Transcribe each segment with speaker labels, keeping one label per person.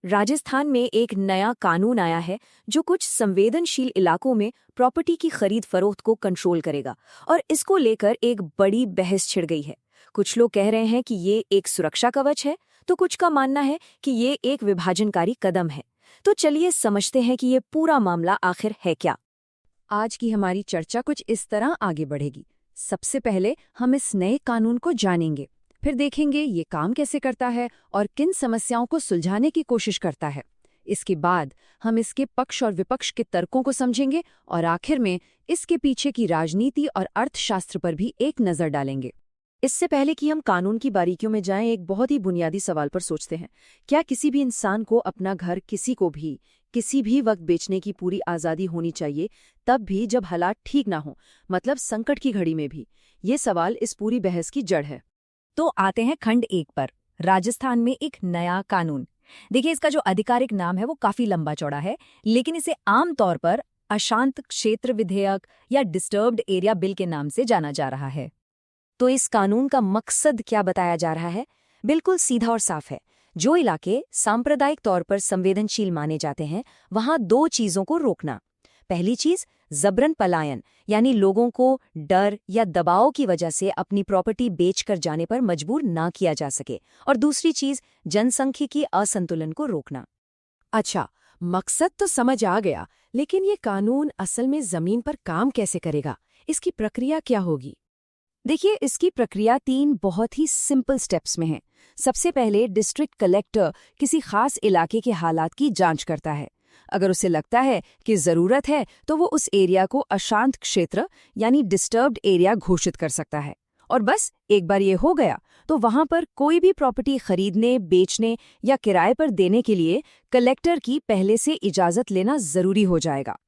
Speaker 1: राजस्थान में एक नया कानून आया है जो कुछ संवेदनशील इलाकों में प्रॉपर्टी की खरीद फरोख्त को कंट्रोल करेगा और इसको लेकर एक बड़ी बहस छिड़ गई है। कुछ लोग कह रहे हैं कि ये एक सुरक्षा कवच है, तो कुछ का मानना है कि ये एक विभाजनकारी कदम है। तो चलिए समझते हैं कि ये पूरा मामला आखिर है क्या।
Speaker 2: आज की हमारी चर्चा कुछ इस तरह आगे बढ़ेगी। सबसे पहले हम इस नए कानून को जानेंगे, फिर देखेंगे ये काम कैसे करता है और किन समस्याओं को सुलझाने की कोशिश करता है। इसके बाद हम इसके पक्ष और विपक्ष के तर्कों को समझेंगे और आखिर में इसके पीछे की राजनीति और अर्थशास्त्र पर भी एक नज़र डालेंगे।
Speaker 1: इससे पहले कि हम कानून की बारीकियों में जाएं, एक बहुत ही बुनियादी सवाल पर सोचते हैं। क्या किसी भी इंसान को अपना घर किसी को भी किसी भी वक्त बेचने की पूरी आज़ादी होनी चाहिए, तब भी जब हालात ठीक ना हो, मतलब संकट की घड़ी में भी? ये सवाल इस पूरी बहस की जड़ है।
Speaker 2: तो आते हैं खंड 1 पर, राजस्थान में एक नया कानून। देखिए, इसका जो आधिकारिक नाम है वो काफी लंबा चौड़ा है, लेकिन इसे आमतौर पर अशांत क्षेत्र विधेयक या डिस्टर्ब्ड एरिया बिल के नाम से जाना जा रहा है।
Speaker 1: तो इस कानून का मकसद क्या बताया जा रहा है? बिल्कुल सीधा और साफ है। जो इलाके सांप्रदायिक तौर पर संवेदनशील माने जाते हैं, वहां दो चीजों को रोकना। पहली चीज, जबरन पलायन, यानी लोगों को डर या दबाव की वजह से अपनी प्रॉपर्टी बेचकर जाने पर मजबूर ना किया जा सके। और दूसरी चीज, जनसंख्यिकी असंतुलन को रोकना।
Speaker 2: अच्छा, मकसद तो समझ आ गया, लेकिन ये कानून असल में जमीन पर काम कैसे करेगा? इसकी प्रक्रिया क्या होगी?
Speaker 1: देखिए, इसकी प्रक्रिया 3 बहुत ही सिंपल स्टेप्स में है। सबसे पहले डिस्ट्रिक्ट कलेक्टर किसी खास इलाके के हालात की जांच करता है। अगर उसे लगता है कि जरूरत है तो वो उस एरिया को अशांत क्षेत्र यानी डिस्टर्ब्ड एरिया घोषित कर सकता है। और बस एक बार ये हो गया तो वहां पर कोई भी प्रॉपर्टी खरीदने, बेचने या किराए पर देने के लिए कलेक्टर की पहले से इजाजत लेना जरूरी हो जाएगा।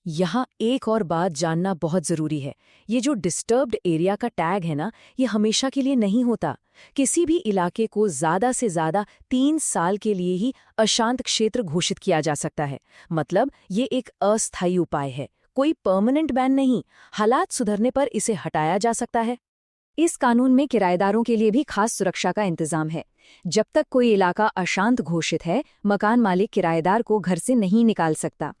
Speaker 1: यहाँ एक और बात जानना बहुत जरूरी है। ये जो डिस्टर्ब्ड एरिया का टैग है ना, ये हमेशा के लिए नहीं होता। किसी भी इलाके को ज्यादा से ज्यादा 3 साल के लिए ही अशांत क्षेत्र घोषित किया जा सकता है। मतलब ये एक अस्थायी उपाय है, कोई परमानेंट बैन नहीं। हालात सुधरने पर इसे हटाया जा सकता है। इस कानून में किराएदारों के लिए भी खास सुरक्षा का इंतजाम है। जब तक कोई इलाका अशांत घोषित है, मकान मालिक किराएदार को घर से नहीं निकाल सकता।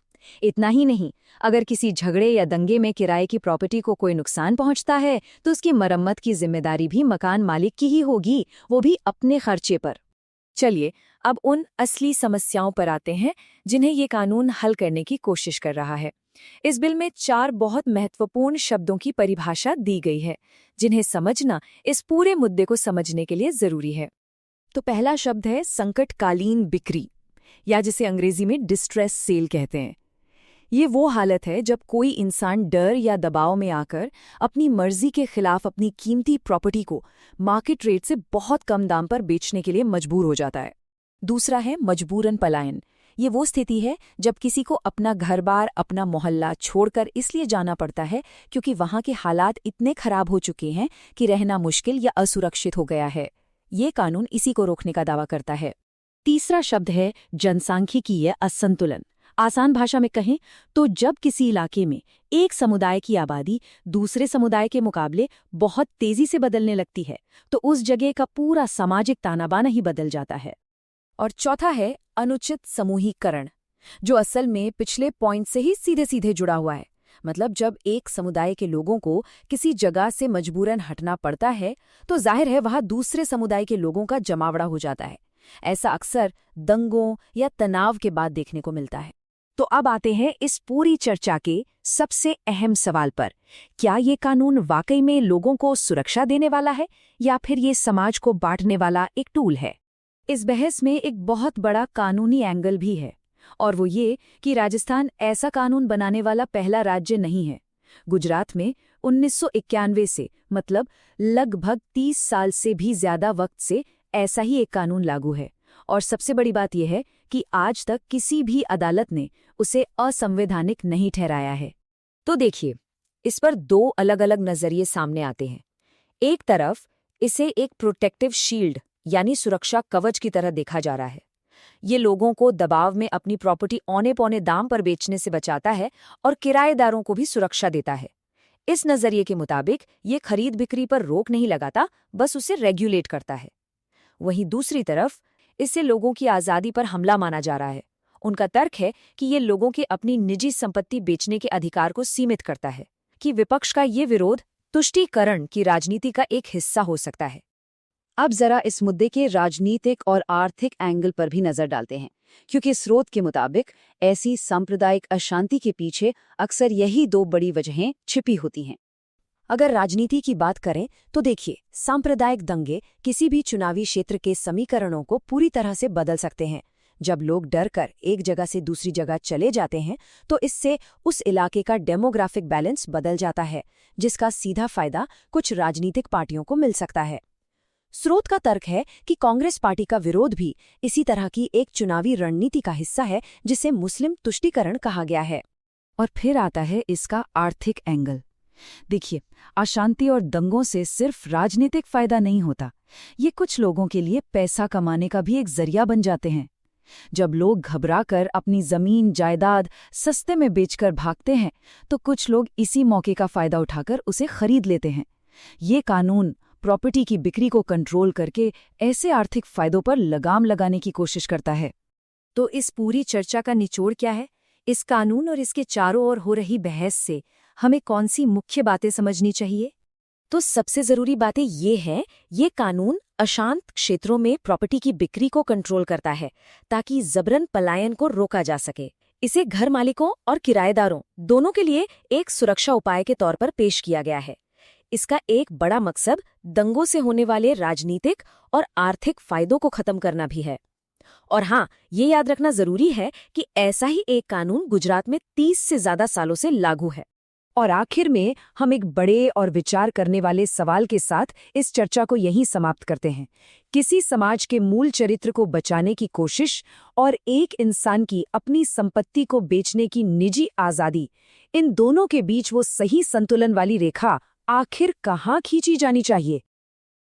Speaker 1: इतना ही नहीं, अगर किसी झगड़े या दंगे में किराए की प्रॉपर्टी को कोई नुकसान पहुंचता है तो उसकी मरम्मत की जिम्मेदारी भी मकान मालिक की ही होगी, वो भी अपने खर्चे पर। चलिए, अब उन असली समस्याओं पर आते हैं जिन्हें ये कानून हल करने की कोशिश कर रहा है। इस बिल में 4 बहुत महत्वपूर्ण शब्दों की परिभाषा दी गई है, जिन्हें समझना इस पूरे मुद्दे को समझने के लिए जरूरी है। तो पहला शब्द है संकटकालीन बिक्री, या जिसे अंग्रेजी में डिस्ट्रेस सेल कहते हैं। ये वो हालत है जब कोई इंसान डर या दबाव में आकर अपनी मर्जी के खिलाफ अपनी कीमती प्रॉपर्टी को मार्केट रेट से बहुत कम दाम पर बेचने के लिए मजबूर हो जाता है। दूसरा है मजबूरन पलायन। ये वो स्थिति है जब किसी को अपना घर-बार, अपना मोहल्ला छोड़कर इसलिए जाना पड़ता है क्योंकि वहां के हालात इतने खराब हो चुके हैं कि रहना मुश्किल या असुरक्षित हो गया है। ये कानून इसी को रोकने का दावा करता है। तीसरा शब्द है जनसांख्यिकीय असंतुलन। आसान भाषा में कहें तो जब किसी इलाके में एक समुदाय की आबादी दूसरे समुदाय के मुकाबले बहुत तेजी से बदलने लगती है, तो उस जगह का पूरा सामाजिक ताना-बाना ही बदल जाता है। और चौथा है अनुचित समूहीकरण, जो असल में पिछले पॉइंट से ही सीधे सीधे जुड़ा हुआ है। मतलब जब एक समुदाय के लोगों को किसी जगह से मजबूरन हटना पड़ता है, तो जाहिर है वहां दूसरे समुदाय के लोगों का जमावड़ा हो जाता है। ऐसा अक्सर दंगों या तनाव के बाद देखने को मिलता है। तो अब आते हैं इस पूरी चर्चा के सबसे अहम सवाल पर। क्या ये कानून वाकई में लोगों को सुरक्षा देने वाला है या फिर ये समाज को बांटने वाला एक टूल है? इस बहस में एक बहुत बड़ा कानूनी एंगल भी है, और वो ये कि राजस्थान ऐसा कानून बनाने वाला पहला राज्य नहीं है। गुजरात में 1991 से, मतलब लगभग 30 साल से भी ज्यादा वक्त से ऐसा ही एक कानून लागू है। और सबसे बड़ी बात यह है कि आज तक किसी भी अदालत ने उसे असंवैधानिक नहीं ठहराया है। तो देखिए, इस पर 2 अलग अलग नजरिए सामने आते हैं। एक तरफ इसे एक प्रोटेक्टिव शील्ड यानी सुरक्षा कवच की तरह देखा जा रहा है। ये लोगों को दबाव में अपनी प्रॉपर्टी औने पौने दाम पर बेचने से बचाता है और किराएदारों को भी सुरक्षा देता है। इस नजरिए के मुताबिक ये खरीद बिक्री पर रोक नहीं लगाता, बस उसे रेगुलेट करता है। वहीं दूसरी तरफ इससे लोगों की आज़ादी पर हमला माना जा रहा है। उनका तर्क है कि ये लोगों के अपनी निजी संपत्ति बेचने के अधिकार को सीमित करता है, कि विपक्ष का ये विरोध तुष्टीकरण की राजनीति का एक हिस्सा हो सकता है।
Speaker 2: अब जरा इस मुद्दे के राजनीतिक और आर्थिक एंगल पर भी नजर डालते हैं, क्योंकि स्रोत के मुताबिक ऐसी सांप्रदायिक अशांति के पीछे अक्सर यही दो बड़ी वजहें छिपी होती हैं।
Speaker 1: अगर राजनीति की बात करें तो देखिए, सांप्रदायिक दंगे किसी भी चुनावी क्षेत्र के समीकरणों को पूरी तरह से बदल सकते हैं। जब लोग डर कर एक जगह से दूसरी जगह चले जाते हैं तो इससे उस इलाके का डेमोग्राफिक बैलेंस बदल जाता है, जिसका सीधा फायदा कुछ राजनीतिक पार्टियों को मिल सकता है। स्रोत का तर्क है कि कांग्रेस पार्टी का विरोध भी इसी तरह की एक चुनावी रणनीति का हिस्सा है, जिसे मुस्लिम तुष्टीकरण कहा गया है।
Speaker 2: और फिर आता है इसका आर्थिक एंगल। देखिए, अशांति और दंगों से सिर्फ राजनीतिक फायदा नहीं होता, ये कुछ लोगों के लिए पैसा कमाने का भी एक जरिया बन जाते हैं। जब लोग घबराकर अपनी जमीन जायदाद सस्ते में बेचकर भागते हैं तो कुछ लोग इसी मौके का फायदा उठाकर उसे खरीद लेते हैं। ये कानून प्रॉपर्टी की बिक्री को कंट्रोल करके ऐसे आर्थिक फायदों पर लगाम लगाने की कोशिश करता है।
Speaker 1: तो इस पूरी चर्चा का निचोड़ क्या है? इस कानून और इसके चारों ओर हो रही बहस से हमें कौन सी मुख्य बातें समझनी चाहिए? तो सबसे जरूरी बातें ये हैं, ये कानून अशांत क्षेत्रों में प्रॉपर्टी की बिक्री को कंट्रोल करता है ताकि जबरन पलायन को रोका जा सके। इसे घर मालिकों और किराएदारों दोनों के लिए एक सुरक्षा उपाय के तौर पर पेश किया गया है। इसका एक बड़ा मकसद दंगों से होने वाले राजनीतिक और आर्थिक फायदों को खत्म करना भी है। और हाँ, ये याद रखना जरूरी है कि ऐसा ही एक कानून गुजरात में 30 से ज्यादा सालों से लागू है।
Speaker 2: और आखिर में हम एक बड़े और विचार करने वाले सवाल के साथ इस चर्चा को यहीं समाप्त करते हैं। किसी समाज के मूल चरित्र को बचाने की कोशिश और एक इंसान की अपनी संपत्ति को बेचने की निजी आज़ादी, इन दोनों के बीच वो सही संतुलन वाली रेखा आखिर कहाँ खींची जानी चाहिए?